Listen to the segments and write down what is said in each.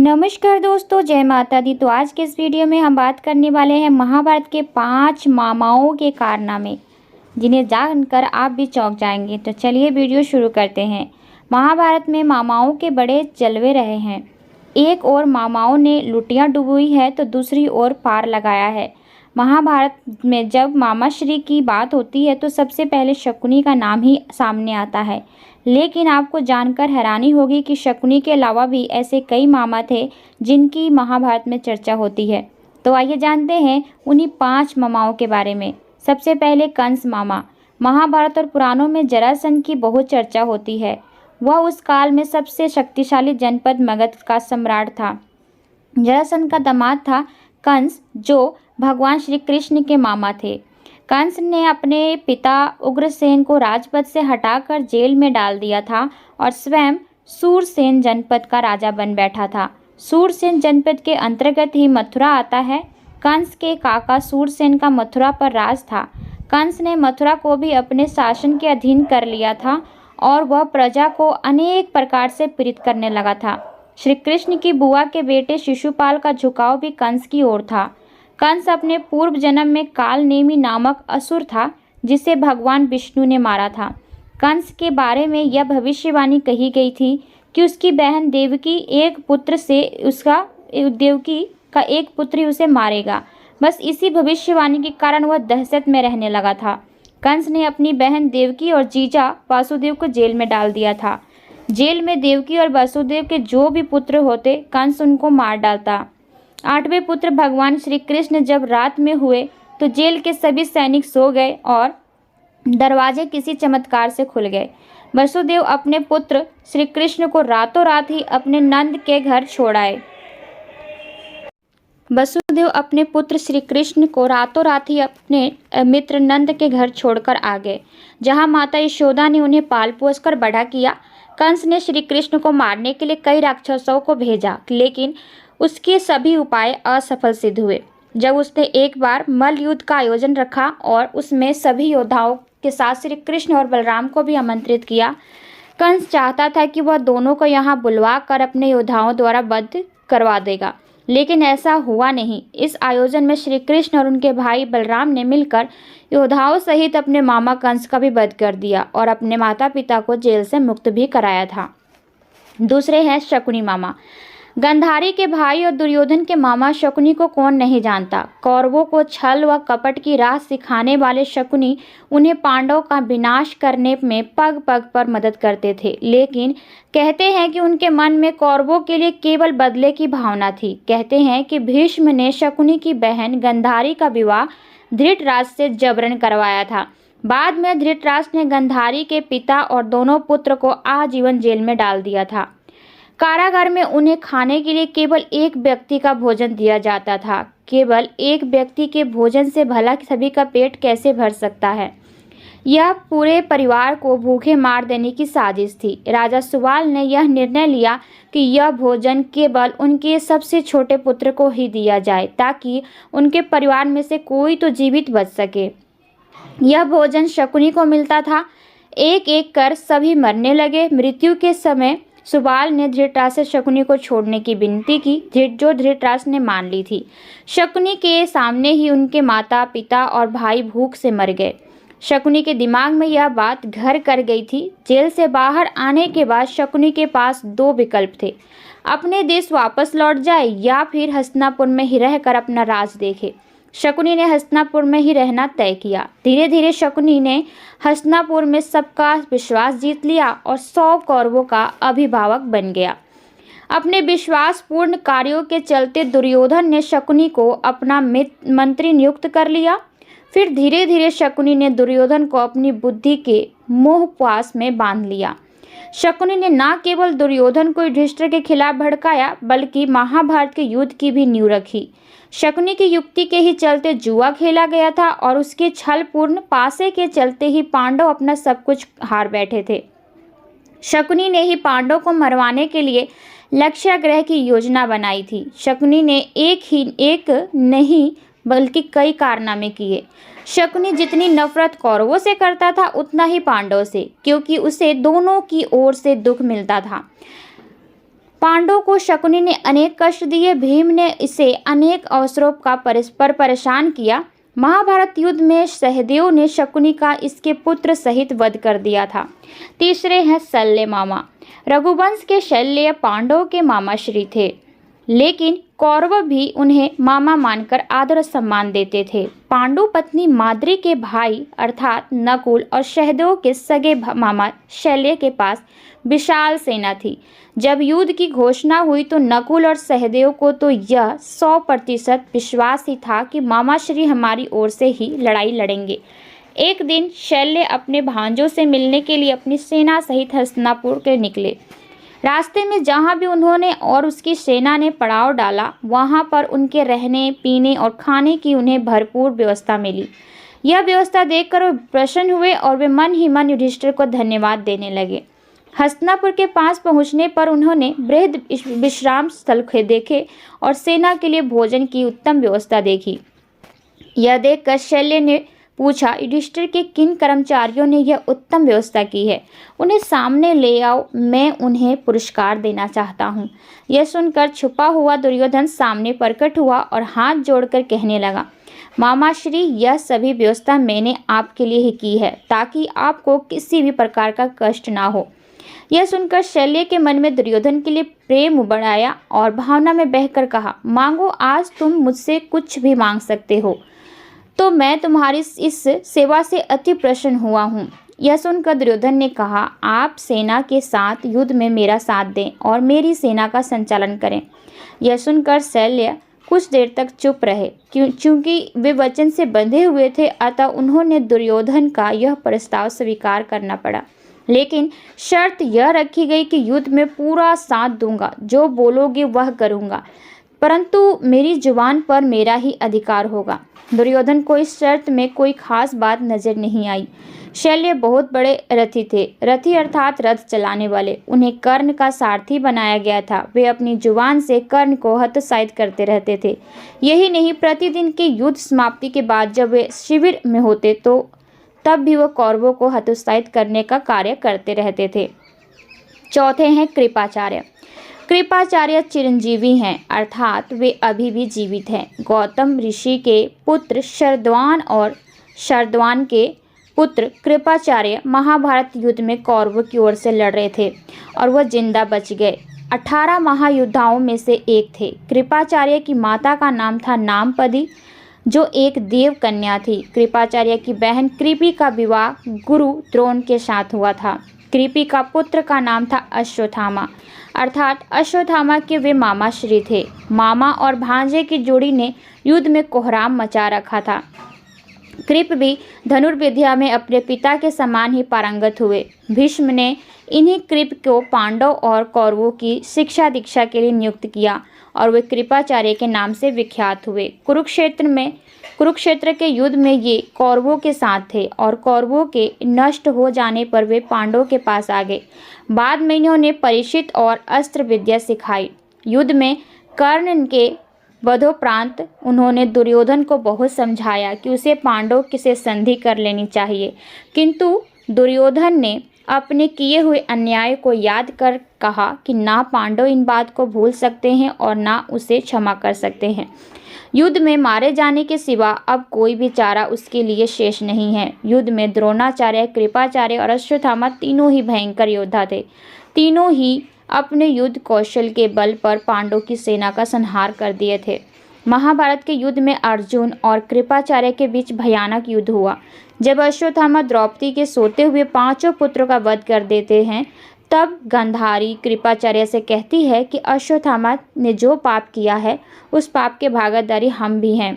नमस्कार दोस्तों, जय माता दी। तो आज के इस वीडियो में हम बात करने वाले हैं महाभारत के 5 मामाओं के कारनामे, जिन्हें जानकर आप भी चौंक जाएंगे। तो चलिए वीडियो शुरू करते हैं। महाभारत में मामाओं के बड़े जलवे रहे हैं। एक ओर मामाओं ने लुटियां डुबोई है तो दूसरी ओर पार लगाया है। महाभारत में जब मामाश्री की बात होती है तो सबसे पहले शकुनी का नाम ही सामने आता है। लेकिन आपको जानकर हैरानी होगी कि शकुनी के अलावा भी ऐसे कई मामा थे जिनकी महाभारत में चर्चा होती है। तो आइए जानते हैं उन्हीं 5 मामाओं के बारे में। सबसे पहले कंस मामा। महाभारत और पुराणों में जरासंध की बहुत चर्चा होती है। वह उस काल में सबसे शक्तिशाली जनपद मगध का सम्राट था। जरासंध का दामाद था कंस, जो भगवान श्री कृष्ण के मामा थे। कंस ने अपने पिता उग्रसेन को राजपद से हटाकर जेल में डाल दिया था और स्वयं सूरसेन जनपद का राजा बन बैठा था। सूरसेन जनपद के अंतर्गत ही मथुरा आता है। कंस के काका सूरसेन का मथुरा पर राज था। कंस ने मथुरा को भी अपने शासन के अधीन कर लिया था और वह प्रजा को अनेक प्रकार से पीड़ित करने लगा था। श्री कृष्ण की बुआ के बेटे शिशुपाल का झुकाव भी कंस की ओर था। कंस अपने पूर्व जन्म में कालनेमी नामक असुर था, जिसे भगवान विष्णु ने मारा था। कंस के बारे में यह भविष्यवाणी कही गई थी कि उसकी बहन देवकी का एक पुत्र ही उसे मारेगा। बस इसी भविष्यवाणी के कारण वह दहशत में रहने लगा था। कंस ने अपनी बहन देवकी और जीजा वासुदेव को जेल में डाल दिया था। जेल में देवकी और वासुदेव के जो भी पुत्र होते, कंस उनको मार डालता। 8वें पुत्र भगवान श्री कृष्ण जब रात में हुए तो जेल के सभी सैनिक सो गए और दरवाजे किसी चमत्कार से खुल गए। वसुदेव अपने पुत्र श्री कृष्ण को रातों रात ही अपने नंद के घर छोड़ आए। वसुदेव अपने पुत्र श्री कृष्ण को रातों रात ही अपने मित्र नंद के घर छोड़कर आ गए, जहां माता यशोदा ने उन्हें पाल पोस कर बड़ा किया। कंस ने श्री कृष्ण को मारने के लिए कई राक्षसों को भेजा, लेकिन उसके सभी उपाय असफल सिद्ध हुए। जब उसने एक बार मल्ल युद्ध का आयोजन रखा और उसमें सभी योद्धाओं के साथ श्री कृष्ण और बलराम को भी आमंत्रित किया। कंस चाहता था कि वह दोनों को यहाँ बुलवा कर अपने योद्धाओं द्वारा वध करवा देगा, लेकिन ऐसा हुआ नहीं। इस आयोजन में श्री कृष्ण और उनके भाई बलराम ने मिलकर योद्धाओं सहित अपने मामा कंस का भी वध कर दिया और अपने माता पिता को जेल से मुक्त भी कराया था। दूसरे हैं शकुनी मामा। गांधारी के भाई और दुर्योधन के मामा शकुनी को कौन नहीं जानता। कौरवों को छल व कपट की राह सिखाने वाले शकुनी उन्हें पांडवों का विनाश करने में पग पग पर मदद करते थे, लेकिन कहते हैं कि उनके मन में कौरवों के लिए केवल बदले की भावना थी। कहते हैं कि भीष्म ने शकुनी की बहन गांधारी का विवाह धृतराष्ट्र से जबरन करवाया था। बाद में धृतराष्ट्र ने गांधारी के पिता और दोनों पुत्र को आजीवन जेल में डाल दिया था। कारागार में उन्हें खाने के लिए केवल एक व्यक्ति का भोजन दिया जाता था। केवल एक व्यक्ति के भोजन से भला सभी का पेट कैसे भर सकता है। यह पूरे परिवार को भूखे मार देने की साजिश थी। राजा सुबाल ने यह निर्णय लिया कि यह भोजन केवल उनके सबसे छोटे पुत्र को ही दिया जाए, ताकि उनके परिवार में से कोई तो जीवित बच सके। यह भोजन शकुनी को मिलता था। एक एक कर सभी मरने लगे। मृत्यु के समय सुबाल ने धृतराष्ट्र से शकुनी को छोड़ने की विनती की, जो धृतराष्ट्र ने मान ली थी। शकुनी के सामने ही उनके माता पिता और भाई भूख से मर गए। शकुनी के दिमाग में यह बात घर कर गई थी। जेल से बाहर आने के बाद शकुनी के पास 2 विकल्प थे। अपने देश वापस लौट जाए या फिर हस्तिनापुर में ही रहकर अपना राज देखे। शकुनी ने हस्तिनापुर में ही रहना तय किया। धीरे धीरे शकुनी ने हस्तिनापुर में सबका विश्वास जीत लिया और 100 कौरवों का अभिभावक बन गया। अपने विश्वासपूर्ण कार्यों के चलते दुर्योधन ने शकुनी को अपना मंत्री नियुक्त कर लिया। फिर धीरे धीरे शकुनी ने दुर्योधन को अपनी बुद्धि के मोहपाश में बांध लिया। शकुनी ने न केवल दुर्योधन को युधिष्ठिर के खिलाफ भड़काया, बल्कि महाभारत के युद्ध की भी नींव रखी। शकुनी की युक्ति के ही चलते जुआ खेला गया था और उसके छलपूर्ण पासे के चलते ही पांडव अपना सब कुछ हार बैठे थे। शकुनी ने ही पांडवों को मरवाने के लिए लक्ष्याग्रह की योजना बनाई थी। शकुनी ने एक नहीं बल्कि कई कारनामे किए। शकुनी जितनी नफरत कौरवों से करता था उतना ही पांडवों से, क्योंकि उसे दोनों की ओर से दुख मिलता था। पांडवों को शकुनी ने अनेक कष्ट दिए। भीम ने इसे अनेक अवसरों का परस्पर परेशान किया। महाभारत युद्ध में सहदेव ने शकुनी का इसके पुत्र सहित वध कर दिया था। तीसरे हैं शल्य मामा। रघुवंश के शल्य पांडवों के मामाश्री थे, लेकिन कौरव भी उन्हें मामा मानकर आदर सम्मान देते थे। पांडु पत्नी माद्री के भाई अर्थात नकुल और सहदेव के सगे मामा शल्य के पास विशाल सेना थी। जब युद्ध की घोषणा हुई तो नकुल और सहदेव को तो यह 100% विश्वास ही था कि मामाश्री हमारी ओर से ही लड़ाई लड़ेंगे। एक दिन शल्य अपने भांजों से मिलने के लिए अपनी सेना सहित हस्तिनापुर के निकले। रास्ते में जहाँ भी उन्होंने और उसकी सेना ने पड़ाव डाला, वहाँ पर उनके रहने, पीने और खाने की उन्हें भरपूर व्यवस्था मिली। यह व्यवस्था देखकर वे प्रसन्न हुए और वे मन ही मन युधिष्ठिर को धन्यवाद देने लगे। हस्तिनापुर के पास पहुँचने पर उन्होंने बृहद विश्राम स्थल देखे और सेना के लिए भोजन की उत्तम व्यवस्था देखी। यह देखकर शल्य ने पूछा, युधिष्ठिर के किन कर्मचारियों ने यह उत्तम व्यवस्था की है? उन्हें सामने ले आओ, मैं उन्हें पुरस्कार देना चाहता हूँ। यह सुनकर छुपा हुआ दुर्योधन सामने प्रकट हुआ और हाथ जोड़कर कहने लगा, मामाश्री, यह सभी व्यवस्था मैंने आपके लिए ही की है ताकि आपको किसी भी प्रकार का कष्ट ना हो। यह सुनकर शल्य के मन में दुर्योधन के लिए प्रेम उबड़ आया और भावना में बहकर कहा, मांगो, आज तुम मुझसे कुछ भी मांग सकते हो, तो मैं तुम्हारी इस सेवा से अति प्रसन्न हुआ हूँ। यह सुनकर दुर्योधन ने कहा, आप सेना के साथ युद्ध में मेरा साथ दें और मेरी सेना का संचालन करें। यह सुनकर शल्य कुछ देर तक चुप रहे, क्योंकि वे वचन से बंधे हुए थे, अतः उन्होंने दुर्योधन का यह प्रस्ताव स्वीकार करना पड़ा। लेकिन शर्त यह रखी गई कि युद्ध में पूरा साथ दूंगा, जो बोलोगे वह करूंगा, परंतु मेरी जुबान पर मेरा ही अधिकार होगा। दुर्योधन को इस शर्त में कोई खास बात नजर नहीं आई। शल्य बहुत बड़े रथी थे, रथी अर्थात रथ चलाने वाले। उन्हें कर्ण का सारथी बनाया गया था। वे अपनी जुबान से कर्ण को हतोत्साहित करते रहते थे। यही नहीं, प्रतिदिन के युद्ध समाप्ति के बाद जब वे शिविर में होते तो तब भी वह कौरवों को हतोत्साहित करने का कार्य करते रहते थे। चौथे हैं कृपाचार्य। कृपाचार्य चिरंजीवी हैं, अर्थात वे अभी भी जीवित हैं। गौतम ऋषि के पुत्र शरद्वान और शरद्वान के पुत्र कृपाचार्य महाभारत युद्ध में कौरवों की ओर से लड़ रहे थे और वह जिंदा बच गए। 18 महायोद्धाओं में से एक थे। कृपाचार्य की माता का नाम था नामपदी, जो एक देव कन्या थी। कृपाचार्य की बहन कृपी का विवाह गुरु द्रोण के साथ हुआ था। कृपी का पुत्र का नाम था अश्वत्थामा, अर्थात अश्वत्थामा के वे मामाश्री थे। मामा और भांजे की जोड़ी ने युद्ध में कोहराम मचा रखा था। कृप भी धनुर्विद्या में अपने पिता के समान ही पारंगत हुए। भीष्म ने इन्हीं कृप को पांडव और कौरवों की शिक्षा दीक्षा के लिए नियुक्त किया और वे कृपाचार्य के नाम से विख्यात हुए। कुरुक्षेत्र के युद्ध में ये कौरवों के साथ थे और कौरवों के नष्ट हो जाने पर वे पांडवों के पास आ गए। बाद में इन्होंने परीक्षित और अस्त्र विद्या सिखाई। युद्ध में कर्ण के वधोपरांत उन्होंने दुर्योधन को बहुत समझाया कि उसे पांडवों से संधि कर लेनी चाहिए, किंतु दुर्योधन ने अपने किए हुए अन्याय को याद कर कहा कि ना पांडव इन बात को भूल सकते हैं और ना उसे क्षमा कर सकते हैं। युद्ध में मारे जाने के सिवा अब कोई भी चारा उसके लिए शेष नहीं है। युद्ध में द्रोणाचार्य, कृपाचार्य और अश्वत्थामा तीनों ही भयंकर योद्धा थे। तीनों ही अपने युद्ध कौशल के बल पर पांडवों की सेना का संहार कर दिए थे। महाभारत के युद्ध में अर्जुन और कृपाचार्य के बीच भयानक युद्ध हुआ। जब अश्वत्थामा द्रौपदी के सोते हुए 5 पुत्रों का वध कर देते हैं, तब गांधारी कृपाचार्य से कहती है कि अश्वत्थामा ने जो पाप किया है उस पाप के भागीदारी हम भी हैं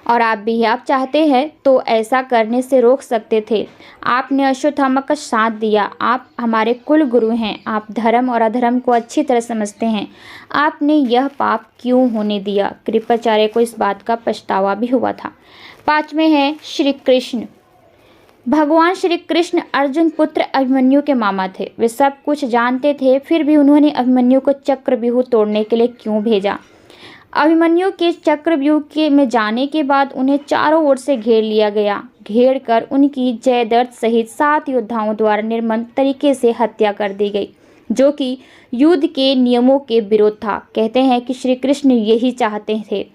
और आप भी। आप चाहते हैं तो ऐसा करने से रोक सकते थे। आपने अश्वत्थामा का साथ दिया। आप हमारे कुल गुरु हैं। आप धर्म और अधर्म को अच्छी तरह समझते हैं। आपने यह पाप क्यों होने दिया? कृपाचार्य को इस बात का पछतावा भी हुआ था। 5वें हैं श्री कृष्ण। भगवान श्री कृष्ण अर्जुन पुत्र अभिमन्यु के मामा थे। वे सब कुछ जानते थे, फिर भी उन्होंने अभिमन्यु को चक्रव्यूह तोड़ने के लिए क्यों भेजा? अभिमन्यु के चक्रव्यूह में जाने के बाद उन्हें चारों ओर से घेर लिया गया। घेर कर उनकी जयद्रथ सहित 7 योद्धाओं द्वारा निर्मम तरीके से हत्या कर दी गई। जो कि युद्ध के नियमों के विरोध था। कहते हैं कि श्री कृष्ण यही चाहते थे,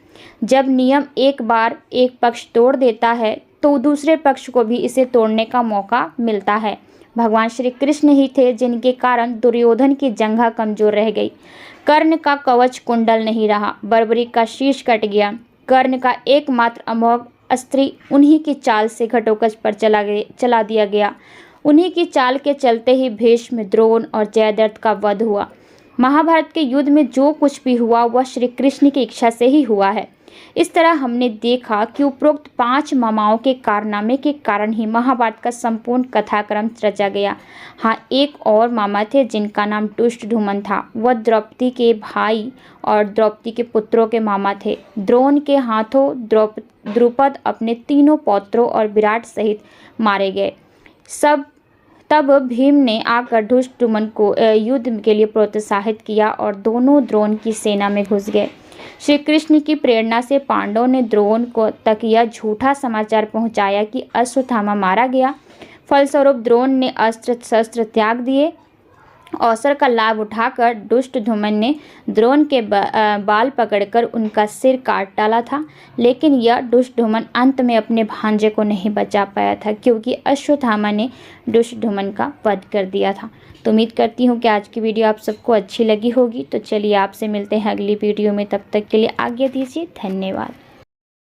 जब नियम एक बार एक पक्ष तोड़ देता है तो दूसरे पक्ष को भी इसे तोड़ने का मौका मिलता है। भगवान श्री कृष्ण ही थे जिनके कारण दुर्योधन की जंघा कमजोर रह गई, कर्ण का कवच कुंडल नहीं रहा, बर्बरीक का शीश कट गया, कर्ण का एकमात्र अमोघ अस्त्र उन्हीं की चाल से घटोत्कच पर चला दिया गया। उन्हीं की चाल के चलते ही भीष्म, द्रोण और जयद्रथ का वध हुआ। महाभारत के युद्ध में जो कुछ भी हुआ वह श्री कृष्ण की इच्छा से ही हुआ है। इस तरह हमने देखा कि उपरोक्त 5 मामाओं के कारनामे के कारण ही महाभारत का संपूर्ण कथाक्रम रचा गया। हाँ, एक और मामा थे जिनका नाम दुष्टद्युम्न था। वह द्रौपदी के भाई और द्रौपदी के पुत्रों के मामा थे। द्रोण के हाथों द्रुपद अपने 3 पौत्रों और विराट सहित मारे गए। तब भीम ने आकर दुष्टद्युम्न को युद्ध के लिए प्रोत्साहित किया और दोनों द्रोण की सेना में घुस गए। श्री कृष्ण की प्रेरणा से पांडवों ने द्रोण को तक यह झूठा समाचार पहुंचाया कि अश्वत्थामा मारा गया। फलस्वरूप द्रोण ने अस्त्र शस्त्र त्याग दिए। अवसर का लाभ उठाकर दुष्टद्युम्न ने द्रोण के बाल पकड़कर उनका सिर काट डाला था, लेकिन यह दुष्टद्युम्न अंत में अपने भांजे को नहीं बचा पाया था, क्योंकि अश्वत्थामा ने दुष्टद्युम्न का वध कर दिया था। तो उम्मीद करती हूँ कि आज की वीडियो आप सबको अच्छी लगी होगी। तो चलिए आपसे मिलते हैं अगली वीडियो में, तब तक के लिए आज्ञा दीजिए। धन्यवाद।